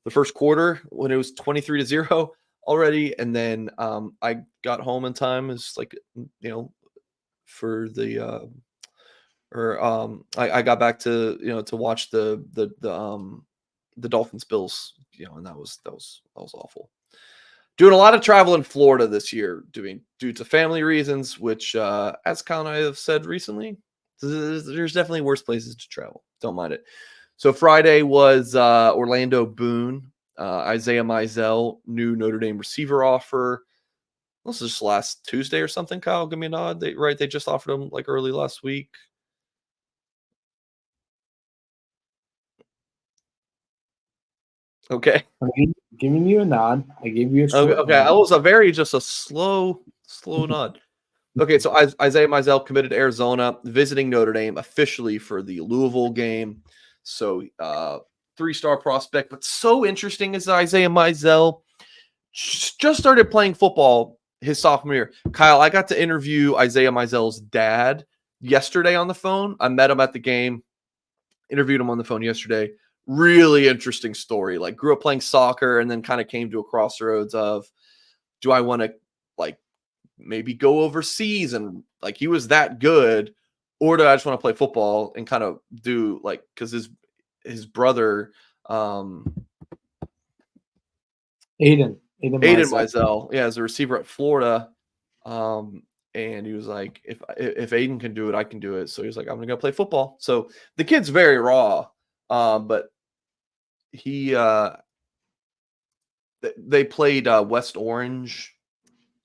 first quarter when it was 23-0 already. And then I got home in time. It's like, for the I got back to to watch the Dolphins Bills, and that was awful. Doing a lot of travel in Florida this year, due to family reasons, which, as Kyle and I have said recently, there's definitely worse places to travel. Don't mind it. So Friday was Orlando Boon, Isaiah Mizell, new Notre Dame receiver offer. This is just last Tuesday or something, Kyle. Give me a nod. They just offered him like early last week. Okay. I'm giving you a nod. I gave you a short Okay. nod. I was a slow nod. Okay, so Isaiah Mizell committed to Arizona, visiting Notre Dame officially for the Louisville game. So 3-star prospect, but so interesting is Isaiah Mizell just started playing football his sophomore year. Kyle, I got to interview Isaiah Mizell's dad yesterday on the phone. I met him at the game, interviewed him on the phone yesterday. Really interesting story. Like, grew up playing soccer and then kind of came to a crossroads of, do I want to like maybe go overseas, and like, he was that good, or do I just want to play football and kind of do like, because his brother Aiden Mizell, is a receiver at Florida, and he was like, if Aiden can do it, I can do it. So he was like, I'm gonna go play football. So the kid's very raw, but he they played West Orange,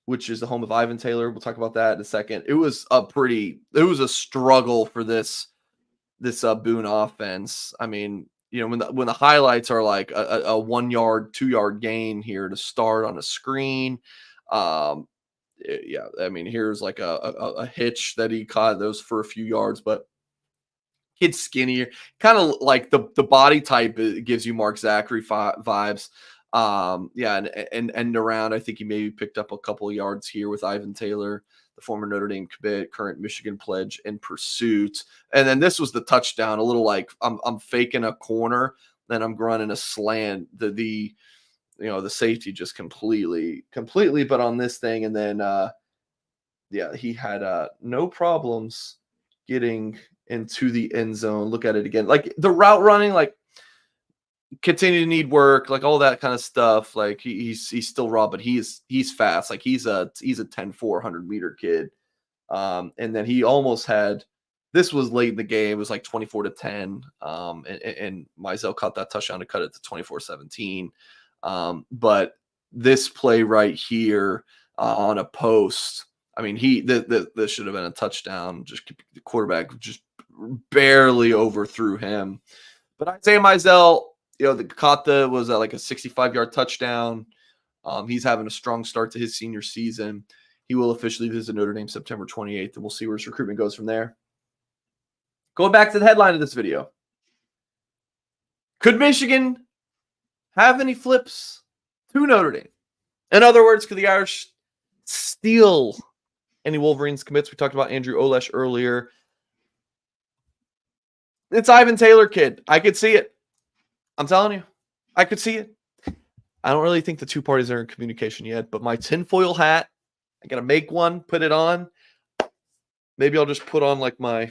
which is the home of Ivan Taylor. We'll talk about that in a second. It was a struggle for this Boone offense. I mean, when the highlights are like a 1 yard, 2 yard gain here to start on a screen. I mean, here's like a hitch that he caught those for a few yards, but kid's skinnier, kind of like the body type gives you Mark Zachary vibes. And around, I think he maybe picked up a couple of yards here with Ivan Taylor, the former Notre Dame commit, current Michigan pledge, in pursuit. And then this was the touchdown, a little like I'm faking a corner, then I'm running a slant. The safety just completely, but on this thing, and then yeah, he had no problems getting into the end zone. Look at it again. Like the route running, like continue to need work, like all that kind of stuff. Like he's still raw, but he's fast. Like he's a 10-4 100-meter kid. And then he almost had, this was late in the game. It was like 24-10. And Mizell caught that touchdown to cut it to 24-17. But this play right here on a post, I mean, this should have been a touchdown. Just the quarterback just barely overthrew him. But Isaiah Mizell, the Kata was like a 65-yard touchdown. He's having a strong start to his senior season. He will officially visit Notre Dame September 28th, and we'll see where his recruitment goes from there. Going back to the headline of this video. Could Michigan have any flips to Notre Dame? In other words, could the Irish steal any Wolverines commits? We talked about Andrew Olesh earlier. It's Ivan Taylor, kid. I could see it. I'm telling you. I could see it. I don't really think the two parties are in communication yet, but my tinfoil hat, I got to make one, put it on. Maybe I'll just put on like my,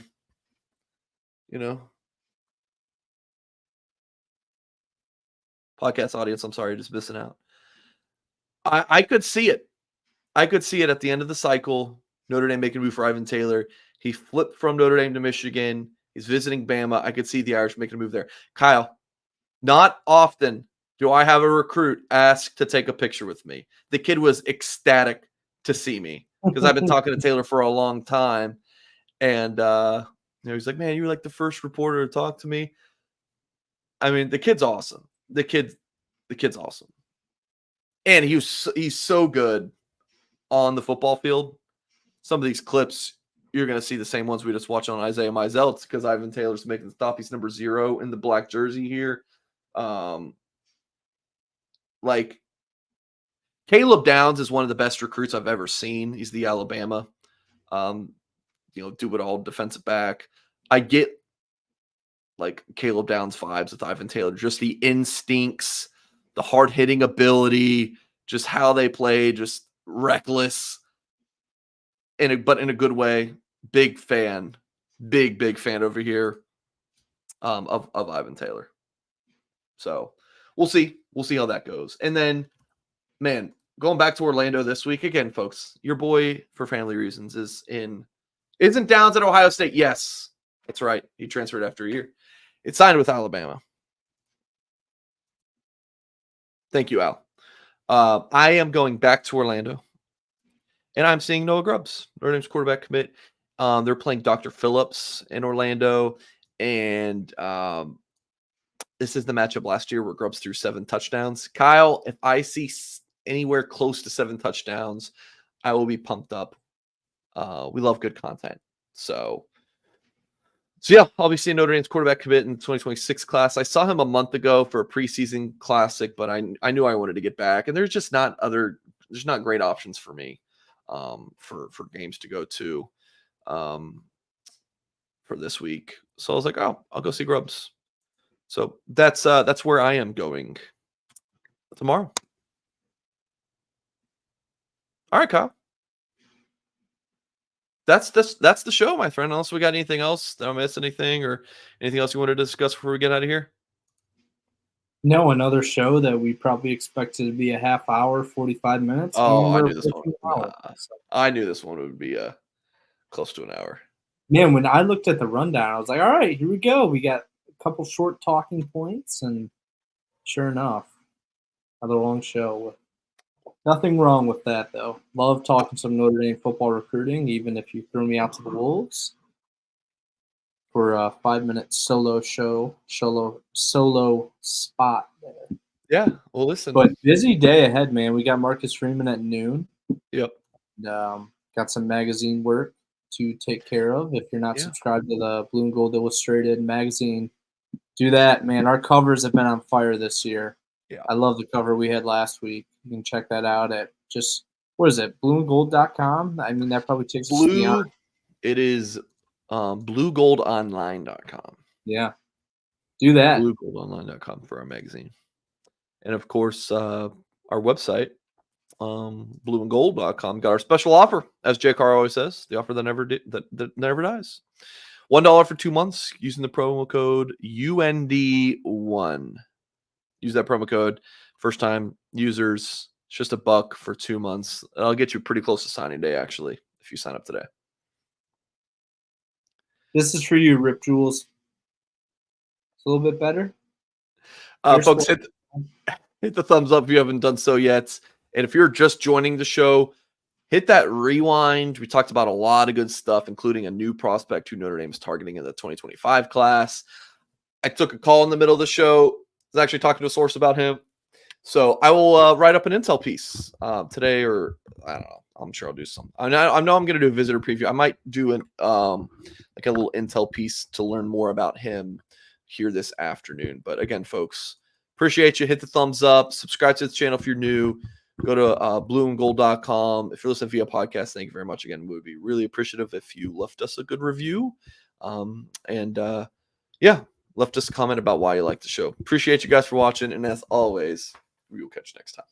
podcast audience. I'm sorry, just missing out. I could see it. I could see it at the end of the cycle. Notre Dame making a move for Ivan Taylor. He flipped from Notre Dame to Michigan. He's visiting Bama. I could see the Irish making a move there. Kyle, not often do I have a recruit ask to take a picture with me. The kid was ecstatic to see me because I've been talking to Taylor for a long time. And he's like, man, you were like the first reporter to talk to me. I mean, the kid's awesome. The kid's awesome. And he's so good on the football field. Some of these clips, you're going to see the same ones we just watched on Isaiah Mizell. It's because Ivan Taylor's making the stop. He's number 0 in the black jersey here. Like Caleb Downs is one of the best recruits I've ever seen. He's the Alabama, do it all defensive back. I get like Caleb Downs vibes with Ivan Taylor, just the instincts, the hard hitting ability, just how they play, just reckless, but in a good way. Big fan, big fan over here of Ivan Taylor. So we'll see how that goes. And then, man, going back to Orlando this week again, folks. Your boy, for family reasons, isn't Downs at Ohio State? Yes, that's right. He transferred after a year. It's signed with Alabama. Thank you, Al. I am going back to Orlando, and I'm seeing Noah Grubbs, Notre Dame's quarterback commit. They're playing Dr. Phillips in Orlando, and this is the matchup last year where Grubbs threw 7 touchdowns. Kyle, if I see anywhere close to 7 touchdowns, I will be pumped up. We love good content. So yeah, I'll be seeing Notre Dame's quarterback commit in the 2026 class. I saw him a month ago for a preseason classic, but I knew I wanted to get back. And there's just not great options for me for games to go to for this week. So I was like, oh, I'll go see Grubbs. So that's where I am going tomorrow. All right, Kyle. That's the show, my friend. Unless we got anything else, did I miss anything or anything else you wanted to discuss before we get out of here? No, another show that we probably expected to be a half hour, 45 minutes. Oh, I knew this one. I knew this one would be close to an hour. Man, when I looked at the rundown, I was like, all right, here we go. We got a couple short talking points, and sure enough, another long show. Nothing wrong with that, though. Love talking some Notre Dame football recruiting, even if you threw me out to the Wolves for a 5-minute solo spot there. Yeah, well, listen. But busy day ahead, man. We got Marcus Freeman at noon. Yep. And, got some magazine work to take care of. If you're not subscribed to the Blue and Gold Illustrated magazine, do that, man. Our covers have been on fire this year. Yeah. I love the cover we had last week. You can check that out at just, what is it, blueandgold.com? I mean, that probably takes us to the end. It is bluegoldonline.com. Yeah. Do that. Bluegoldonline.com for our magazine. And, of course, our website, blueandgold.com. Got our special offer, as Jake Carr always says, the offer that never dies. $1 for 2 months using the promo code UND1. Use that promo code. First time users, it's just $1 for 2 months. I'll get you pretty close to signing day, actually, if you sign up today. This is for you, Rip Jules. It's a little bit better. Folks, hit the thumbs up if you haven't done so yet. And if you're just joining the show, hit that rewind. We talked about a lot of good stuff, including a new prospect who Notre Dame is targeting in the 2025 class. I took a call in the middle of the show. I was actually talking to a source about him. So I will write up an intel piece today, or I don't know. I'm sure I'll do some. I know I'm going to do a visitor preview. I might do like a little intel piece to learn more about him here this afternoon. But again, folks, appreciate you. Hit the thumbs up. Subscribe to the channel if you're new. Go to blueandgold.com. If you're listening via podcast, thank you very much again. We would be really appreciative if you left us a good review. Left us a comment about why you like the show. Appreciate you guys for watching. And as always, we will catch you next time.